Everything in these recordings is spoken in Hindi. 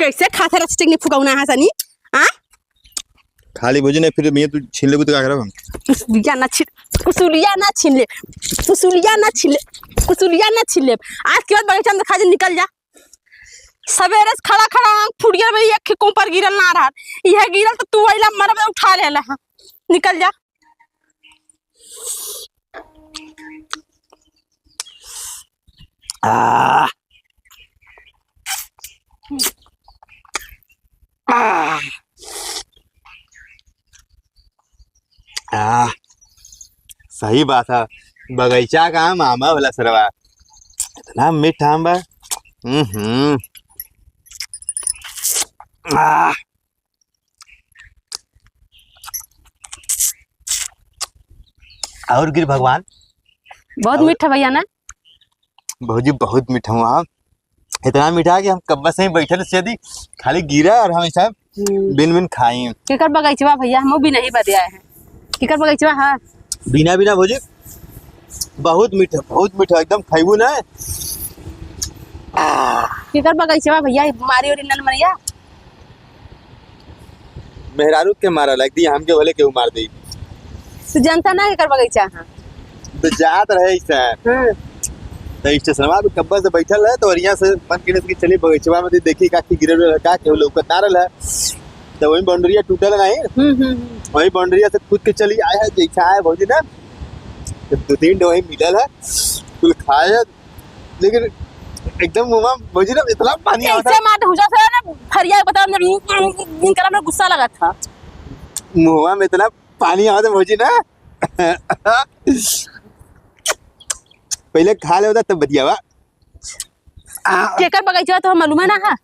कैसे खाते रस्ते नहीं फुकाउना है सनी आ खाली भोजन है फिर मैं तू छीन लेबू तो का करब हम कुसुलिया ना छीन ले कुसुलिया ना छीन ले आज के बाद बगीचा में खा जा निकल जा सवेरे से खड़ा खड़ा फुट गया भाई एक को पर गिरल ना रहा यह गिरल तो तू आइला मरब उठा लेला हां निकल जा सही बात है बगीचा का मामा वाला सरवा इतना मीठा आम बा और गिर भगवान बहुत मीठा भैया ना भौजी बहुत मीठा हुआ इतना मीठा कि हम कब्बा से ही बैठे से यदि खाली गिरा और हम सब बिन बिन खाई केकर बगीचवा भैया हम भी नहीं बदे आए हैं केकर बगीचवा है बिना बिना भौजी बहुत मीठा एकदम खाइबू ना केकर बगीचवा भैया मारी और नल मरिया मेहरारू के मारा लग दी हमके बोले के मार दी तू जानता ना केकर बगीचा है तो जात रहे ऐसा तो स्टेशनवा पे कब्बा से बैठल है तो यहाँ से मन के की चली बगीचवा में देखी का गिरल का के लौकत ना रहल है तो वही बाउंड्रिया टूटल नहीं वही बाउंड्रिया से कूद के चली आया है जैसा आया भौजी ना दो तीन वही मिलल है कुल खाया लेकिन एकदम मुंह में भौजी ना इतना पानी आता ऐसे मार हुजा से ना फरिया बता इनका ना गुस्सा लगा था मुंह में इतना पानी आता भौजी ना पहले खा ले होता तब बतिया वा केकर बगीचा तो मालूम है ना है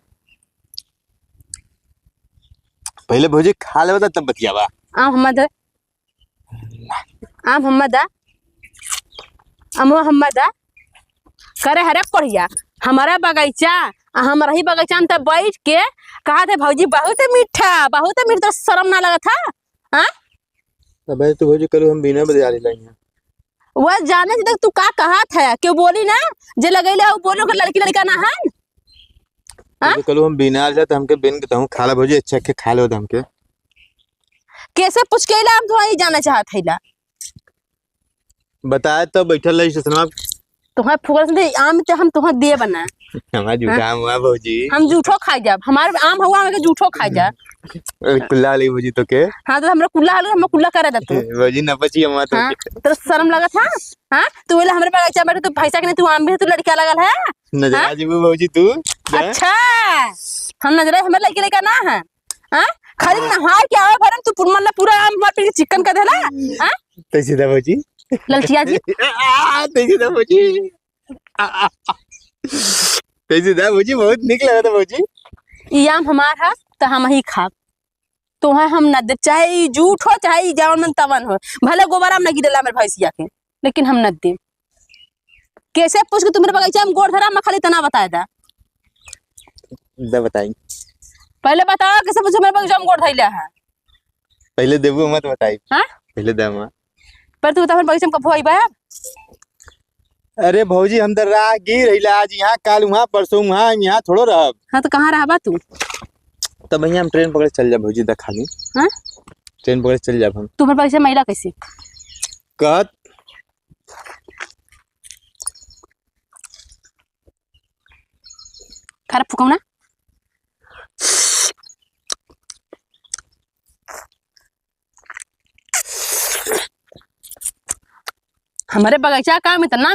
पहले भौजी खा ले होता तब बतिया वा आम मोहम्मद करे हरे पढ़िया हमारा बगीचा हमारा ही बगीचा में बैठ के कहा थे भौजी बहुत मीठा तो शर्म ना लगा था हाँ अबे तो भौजी कल हम बिना बजा लाई वह जाने से तक तू का कहा था क्यों बोली ना जे लगैले वो बोलो कि लड़की लड़का ना है तो कल हम बिना जा तो हमके बिन कहूं खाला भौजी अच्छा के खा लो हमके कैसे पूछ के हम तो ही जाना चाहत हैला बताए तो बैठल रही स्टेशनवा तुम्हारे फुगल से आम ते हम तुम्हारे दे बना हमारा झूठा आम हुआ भौजी हम झूठो खा जा हमारे आम हुआ हमें झूठो खा जा कुल्ला ली भौजी तो के हां तो हमरा कुल्ला हाल हम कुल्ला करे दे भौजी न बची हम तो तो शर्म लगा था हां तू वाला हमरे बगीचा बैठे तो पैसा के तू आम भी तू लड़का लगल है नजर आजी भौजी तू अच्छा हम नजर हमरे लड़के लड़का ना है हां खाली नहा के आवे भरन तू पूरा आम मार पे चिकन कर देला हां तैसे दा भौजी ललचिया जी तैसे दा भौजी तैसे दा भौजी बहुत निक लगा था भौजी ई आम हमार है तो हम ही खा तो है हम न दे चाहे झूठ हो चाहे जावन मन तवन हो भले गोबरा में गिरला हमर भैंसिया के लेकिन हम न दे कैसे पूछ के तुम्हारे बगीचा में गोड़ धरा मैं खाली तना बताया दा बताई पहले बताओ कैसे पूछ मेरे बगीचा में गोड़ धइला है पहले देबू मत बताई हां पहले दामा पर तू तो बगीचा में कब होई बा अरे भौजी हम तो राहगीर रहिला आज यहाँ काल वहाँ परसों वहाँ यहाँ थोड़ो रहब हाँ तो कहाँ रहबा तू तब भैया हम ट्रेन पकड़ चल जा भौजी देखा ली हाँ ट्रेन पकड़ चल जा हम तुम्हारे बगीचा महिला कैसे कहत खराब फुकाउना हमारे बगीचा का में इतना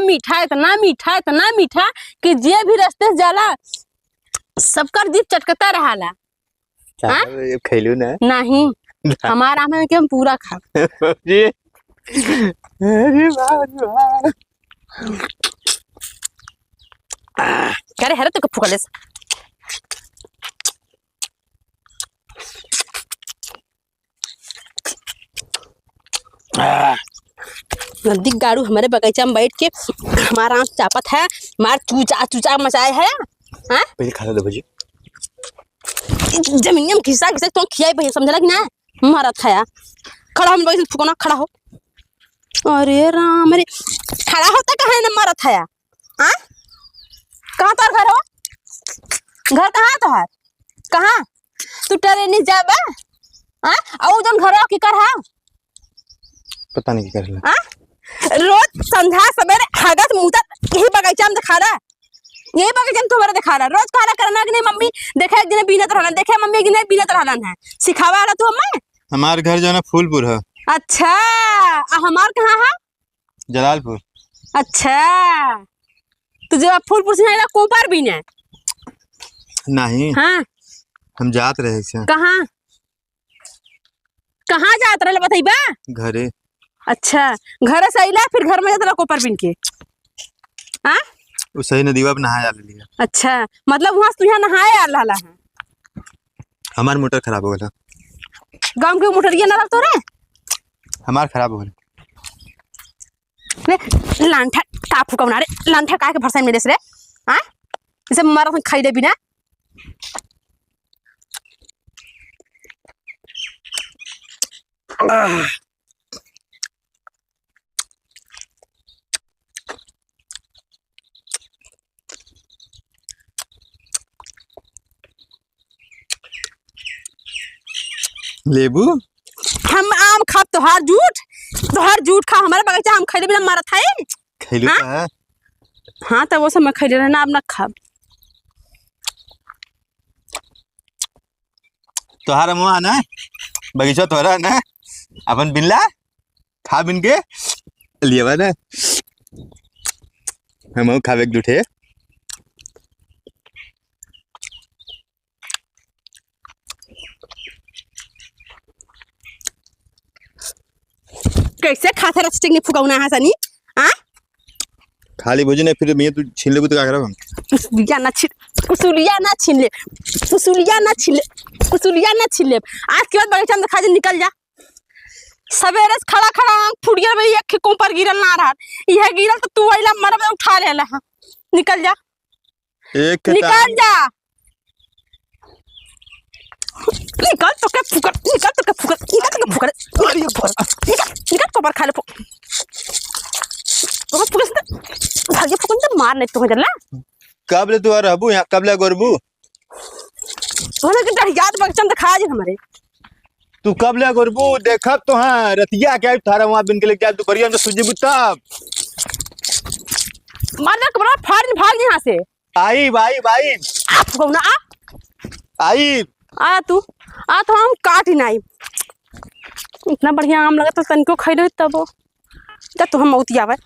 मीठा कि जे भी रास्ते से जाला सबकर जीभ चटकता रहाला हां खैलू ना नहीं हमारा आम है कि हम पूरा खा जी अरे वाह करे हरे तो फुकले नजदीक गाड़ू हमारे बगीचा में बैठ के हमारा आम चापत है मार चूचा मचाए है हाँ पहले खा लो भौजी जमीन में घिसा तो खियाई भैया समझला कि ना मारा था खड़ा हम बगीचा फुकना खड़ा हो अरे राम अरे खड़ा होता कहाँ है ना मारा था हाँ कहाँ तार घर हो घर कहाँ तो है कहाँ तू ट्रेनिंग जाबा हां और जन घर के कर हां पता नहीं क्या करला हां रोज संध्या सवेरे हगत मुता यही बगीचा में दिखा रहा यही बगीचा में तुम्हारा दिखा रहा रोज खाना करना कि नहीं मम्मी देखे एक दिन बीनत रहना देखे मम्मी एक दिन बीनत रहना है सिखावा वाला तू हमें। हमार घर जो है ना फूलपुर है। अच्छा हमार कहाँ है जलालपुर। अच्छा तुझे फूलपुर से आएगा कोपार भी ने नहीं हाँ हम जात रहे से कहाँ कहाँ जात रहे बताइबा घरे। अच्छा घर से आइला फिर घर में जाता कोपर बिन के हाँ सही नदीवा पे नहाया ले लिया। अच्छा मतलब वहां से तू यहाँ नहाए आ रहा है। हमार मोटर खराब हो गया गांव के मोटरिया ना रखतो रे हमार खराब हो गया लांठा टापू कौन रे लांठा काहे के भरसा मेरे से रे हां इसे मारा सन खाई दे बिना लेबू हम आम खा तोहार झूठ खा हमारे बगीचा हम खाई दे बिना मारा था खैलू हाँ? है हाँ तो वो सब मैं खाई दे ना अब ना खा तोहार मुँह ना बगीचा तोहरा ना अपन बिनला खा बिन के लिया ना हम खावे के जुठे कैसे खाता रस्टिंग ने फुकाउना है सनी हां खाली भोजन है फिर मैं तू छीन लेबू तो क्या करब हम कुसुलिया ना छीन ले कुसुलिया ना छीन ले आज के बाद बगीचा में खा निकल जा सवेरे से खड़ा खड़ा फुड़िया में एक कोपर गिरल ना रहा यह गिरल तो तू आइला मरब उठा लेला हां निकल जा एक निकल जा निकल तो के फुकर निकल कोपर खा ले तो फुकर से भागे फुकर तो मार नहीं तो जला कब ले तू आ रहबू यहां कब ले गोरबू तोने के डरियात बगचम दिखा जे हमरे तू कब ले गोरबू देखब तो हां रतिया के थारा वहां बिन के लेके जा तू बढ़िया में सुजी बुत्ता मारना कबरा फाड़ भाग यहां से आई भाई आप को ना आई आ तू आ तो हम काट ही नहीं इतना बढ़िया आम लगा तो तनको खाई ले तब जा तो हम मौत आवे